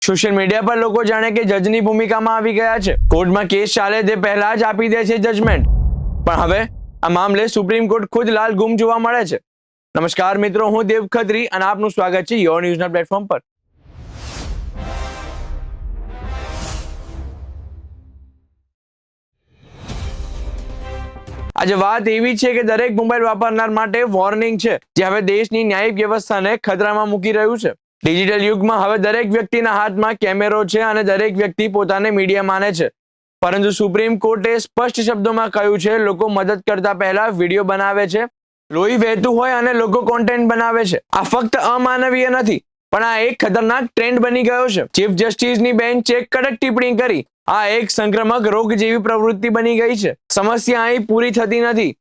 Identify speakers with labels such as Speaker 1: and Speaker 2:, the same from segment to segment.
Speaker 1: Social media પર લોકો જાણે કે જજની ભૂમિકામાં આવી ગયા છે। કોર્ટમાં કેસ ચાલે તે પહેલા જ આપી દે છે જજમેન્ટ, પણ હવે આ મામલે સુપ્રીમ કોર્ટ ખુદ લાલ ગુમ જોવા મળે છે। નમસ્કાર મિત્રો, હું દેવ ખત્રી અને આપનું સ્વાગત છે યોર ન્યૂઝના પ્લેટફોર્મ પર। આજે વાત એવી છે કે દરેક મોબાઈલ વાપરનાર માટે વોર્નિંગ છે, જે હવે દેશની ન્યાયિક વ્યવસ્થાને ખતરામાં મૂકી રહ્યું છે। ડિજિટલ યુગમાં હવે દરેક વ્યક્તિના હાથમાં કેમેરો છે અને દરેક વ્યક્તિ પોતાને મીડિયા માને છે, પરંતુ સુપ્રીમ કોર્ટે સ્પષ્ટ શબ્દોમાં કહ્યું છે, લોકો મદદ કરતા પહેલા વિડીયો બનાવે છે, લોહી વહેતું હોય અને લોકો કોન્ટેન્ટ બનાવે છે। આ ફક્ત અમાનવીય નથી, પણ આ એક ખતરનાક ટ્રેન્ડ બની ગયો છે। ચીફ જસ્ટિસની બેન્ચે કડક ટિપ્પણી કરી, આ એક સંક્રમક રોગ જેવી પ્રવૃત્તિ બની ગઈ છે। સમસ્યા અહીં પૂરી થતી નથી।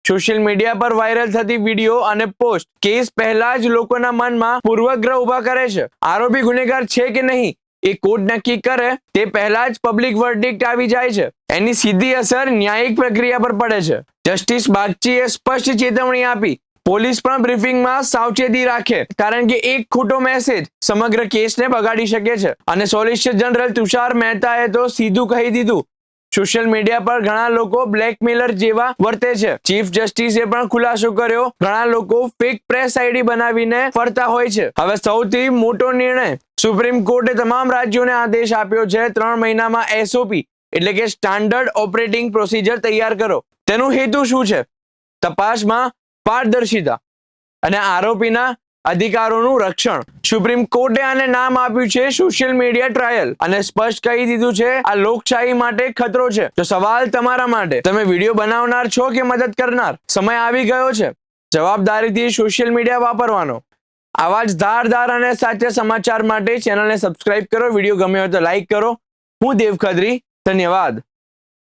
Speaker 1: સોશિયલ મીડિયા પર વાયરલ થતી વિડીયો અને પોસ્ટ કેસ પહેલા જ લોકોના મનમાં પૂર્વગ્રહ ઉભા કરે છે। આરોપી ગુનેગાર છે કે નહીં એ કોર્ટ નક્કી કરે તે પહેલા જ પબ્લિક વર્ડિક્ટ આવી જાય છે। એની સીધી અસર ન્યાયિક પ્રક્રિયા પર પડે છે। જસ્ટિસ બાગચીએ સ્પષ્ટ ચેતવણી આપી, પોલીસ પણ બ્રીફિંગમાં સાવચેતી રાખે, કારણ કે એક ખોટો મેસેજ સમગ્ર કેસને બગાડી શકે છે। અને સોલિસિટર જનરલ તુષાર મહેતાએ તો સીધું કહી દીધું, સોશિયલ મીડિયા પર ઘણા લોકો બ્લેકમેલર જેવા વર્તે છે। ચીફ જસ્ટિસે પણ ખુલાસો કર્યો, ઘણા લોકો ફેક પ્રેસ આઈડી બનાવીને ફરતા હોય છે। હવે સૌથી મોટો નિર્ણય, સુપ્રીમ કોર્ટે તમામ રાજ્યોને આદેશ આપ્યો છે, 3 મહિનામાં SOP એટલે કે સ્ટાન્ડર્ડ ઓપરેટિંગ પ્રોસિજર તૈયાર કરો। તેનો હેતુ શું છે? તપાસમાં પારદર્શિતા અને આરોપીના અધિકારોનું રક્ષણ। સુપ્રીમ કોર્ટે આને નામ આપ્યું છે સોશિયલ મીડિયા ટ્રાયલ અને સ્પષ્ટ કહી દીધું છે, આ લોકશાહી માટે ખતરો છે। તો સવાલ તમારા માટે, તમે વિડીયો બનાવનાર છો કે મદદ કરનાર? સમય આવી ગયો છે જવાબદારીથી સોશિયલ મીડિયા વાપરવાનો। આવા જ ધારદાર અને સાચા સમાચાર માટે ચેનલને સબસ્ક્રાઇબ કરો, વિડીયો ગમ્યો હોય તો લાઈક કરો। હું દેવ ખત્રી, ધન્યવાદ।